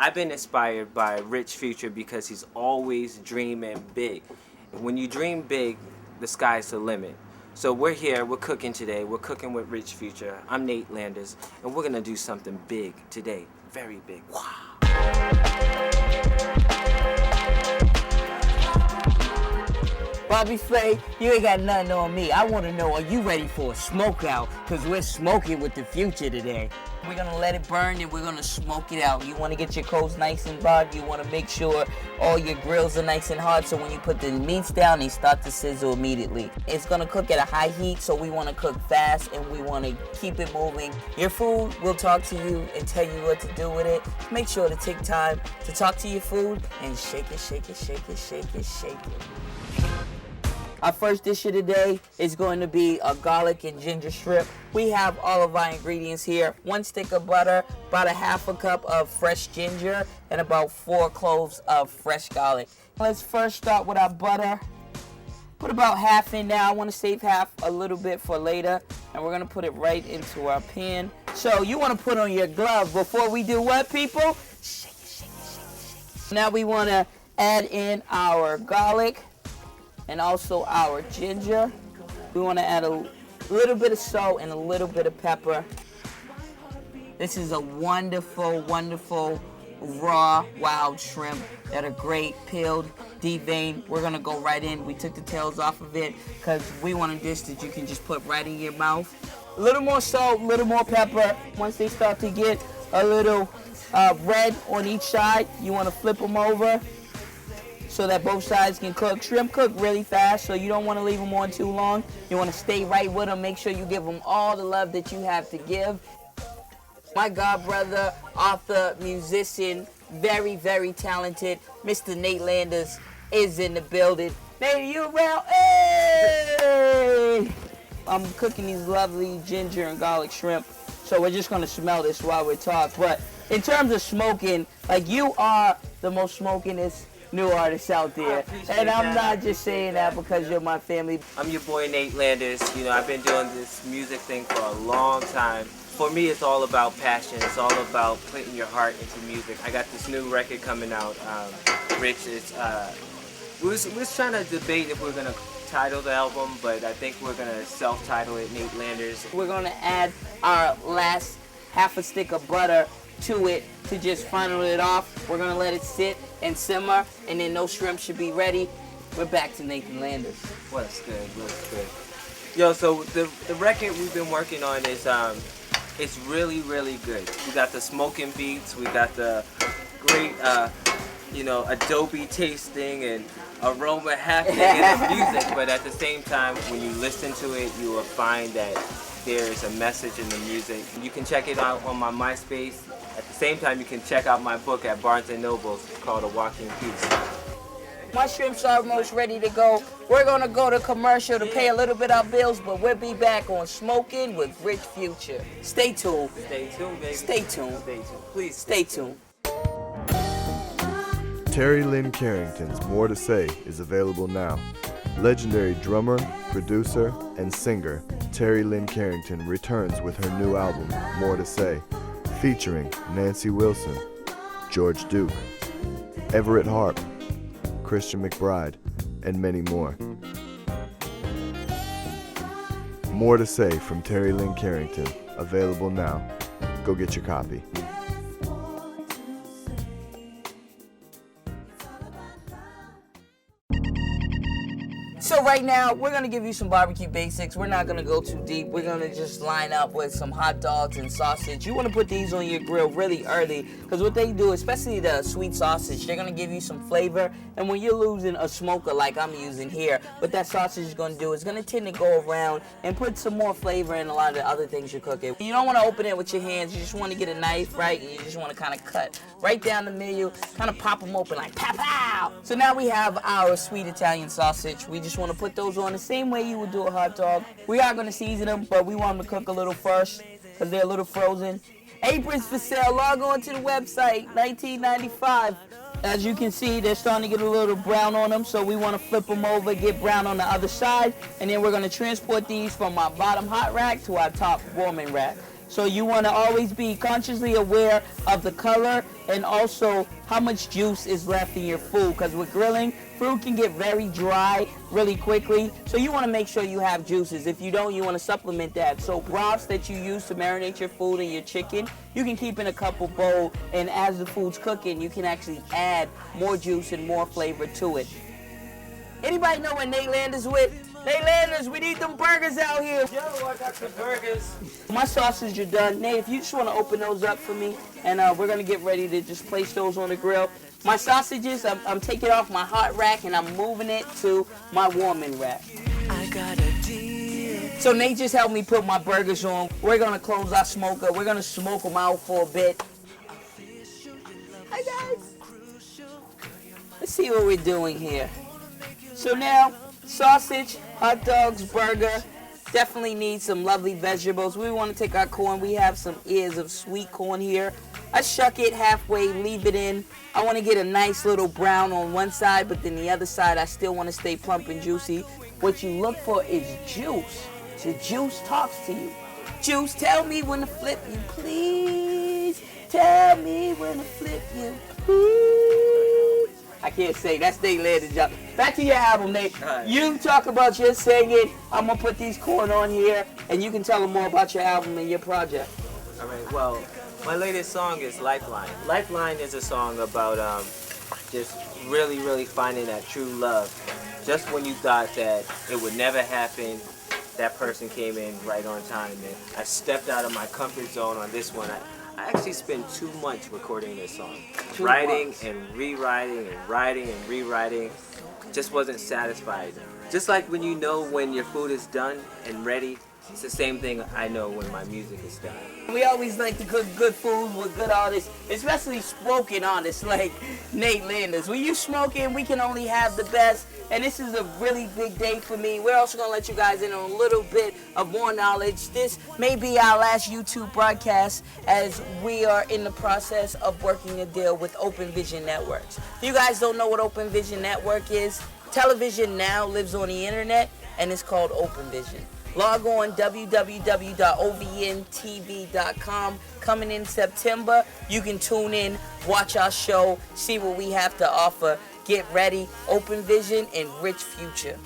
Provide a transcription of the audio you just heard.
I've been inspired by Rich Future because he's always dreaming big. When you dream big, the sky's the limit. So we're here, we're cooking today, we're cooking with Rich Future. I'm Nate Landers, and we're gonna do something big today, very big. Wow. Bobby Flay, you ain't got nothing on me. I want to know, are you ready for a smoke out? Because we're smoking with the Future today. We're going to let it burn and we're going to smoke it out. You want to get your coals nice and hot. You want to make sure all your grills are nice and hot, so when you put the meats down, they start to sizzle immediately. It's going to cook at a high heat, so we want to cook fast and we want to keep it moving. Your food will talk to you and tell you what to do with it. Make sure to take time to talk to your food and shake it, shake it, shake it, shake it, shake it. Our first dish of the day is going to be a garlic and ginger shrimp. We have all of our ingredients here. 1 stick of butter, about a ½ cup of fresh ginger, and about 4 cloves of fresh garlic. Let's first start with our butter. Put about half in now. I want to save half a little bit for later. And we're going to put it right into our pan. So you want to put on your glove before we do what, people? Shake it, shake it, shake it, shake it. Now we want to add in our garlic and also our ginger. We want to add a little bit of salt and a little bit of pepper. This is a wonderful, wonderful raw wild shrimp that are great, peeled, deveined. We're gonna go right in. We took the tails off of it because we want a dish that you can just put right in your mouth. A little more salt, a little more pepper. Once they start to get a little red on each side, you want to flip them over so that both sides can cook. Shrimp cook really fast, so you don't want to leave them on too long. You want to stay right with them. Make sure you give them all the love that you have to give. My godbrother, author, musician, very, very talented, Mr. Nate Landers is in the building. Nate, you around? Hey! I'm cooking these lovely ginger and garlic shrimp, so we're just going to smell this while we talk. But in terms of smoking, like, you are the most smokingest new artists out there, and I'm not just saying that because you're my family. I'm your boy Nate Landers. You know, I've been doing this music thing for a long time. For me, it's all about passion. It's all about putting your heart into music. I got this new record coming out, Rich. We was trying to debate if we're gonna title the album, but I think we're gonna self-title it Nate Landers. We're gonna add our last ½ a stick of butter to it to just final it off. We're gonna let it sit and simmer, and then those shrimp should be ready. We're back to Nathan Landers. What's good? What's good? Yo, so the record we've been working on is it's really, really good. We got the smoking beats, we got the great Adobe tasting and aroma happening in the music, but at the same time, when you listen to it, you will find that there's a message in the music. You can check it out on my MySpace. At the same time, you can check out my book at Barnes & Noble's called A Walking Piece. My shrimps are almost ready to go. We're gonna go to commercial to pay a little bit of bills, but we'll be back on Smoking with Rich Future. Stay tuned. Stay tuned, baby. Stay tuned. Stay tuned. Please stay tuned. Terry Lynn Carrington's More to Say is available now. Legendary drummer, producer, and singer Terry Lynn Carrington returns with her new album, More to Say, featuring Nancy Wilson, George Duke, Everett Harp, Christian McBride, and many more. More to Say from Terry Lynn Carrington, available now. Go get your copy. So right now, we're gonna give you some barbecue basics. We're not gonna go too deep. We're gonna just line up with some hot dogs and sausage. You wanna put these on your grill really early, because what they do, especially the sweet sausage, they're gonna give you some flavor. And when you're losing a smoker like I'm using here, what that sausage is gonna do is gonna tend to go around and put some more flavor in a lot of the other things you're cooking. You don't wanna open it with your hands. You just wanna get a knife, right? And you just wanna kinda cut right down the middle, kinda pop them open like pow pow. So now we have our sweet Italian sausage. We just want to put those on the same way you would do a hot dog. We are going to season them, but we want them to cook a little first because they're a little frozen. Aprons for sale. Log on to the website, $19.95. As you can see, they're starting to get a little brown on them, so we want to flip them over, get brown on the other side, and then we're going to transport these from our bottom hot rack to our top warming rack. So you want to always be consciously aware of the color and also how much juice is left in your food, because with grilling, food can get very dry really quickly. So you want to make sure you have juices. If you don't, you want to supplement that. So broths that you use to marinate your food and your chicken, you can keep in a couple bowl, and as the food's cooking, you can actually add more juice and more flavor to it. Anybody know what Nate Landers with? Nate Landers, we need them burgers out here. Yo, I got the burgers. My sausage are done. Nate, if you just want to open those up for me, and we're going to get ready to just place those on the grill. My sausages, I'm taking off my hot rack and I'm moving it to my warming rack. I got a deal. So Nate just helped me put my burgers on. We're going to close our smoker. We're going to smoke them out for a bit. Hi guys. Let's see what we're doing here. So now, sausage, hot dogs, burger, definitely need some lovely vegetables. We want to take our corn. We have some ears of sweet corn here. I shuck it halfway, leave it in. I want to get a nice little brown on one side, but then the other side I still want to stay plump and juicy. What you look for is juice. So juice talks to you. Juice, tell me when to flip you, please. Tell me when to flip you, please. I can't say. That's Nate Landers' job. Back to your album, Nate. Right. You talk about your singing. I'm going to put these corn on here, and you can tell them more about your album and your project. All right, well, my latest song is Lifeline. Lifeline is a song about just really finding that true love. Just when you thought that it would never happen, that person came in right on time. And I stepped out of my comfort zone on this one. I actually spent 2 months recording this song. Writing and rewriting and writing and rewriting. Just wasn't satisfied. Just like when you know when your food is done and ready, it's the same thing I know when my music is done. We always like to cook good food with good artists, especially smoking artists like Nate Landers. When you smoking, we can only have the best, and this is a really big day for me. We're also going to let you guys in on a little bit of more knowledge. This may be our last YouTube broadcast as we are in the process of working a deal with Open Vision Networks. If you guys don't know what Open Vision Network is, television now lives on the internet, and it's called Open Vision. Log on www.ovntv.com. Coming in September, you can tune in, watch our show, see what we have to offer. Get ready, Open Vision, and rich future.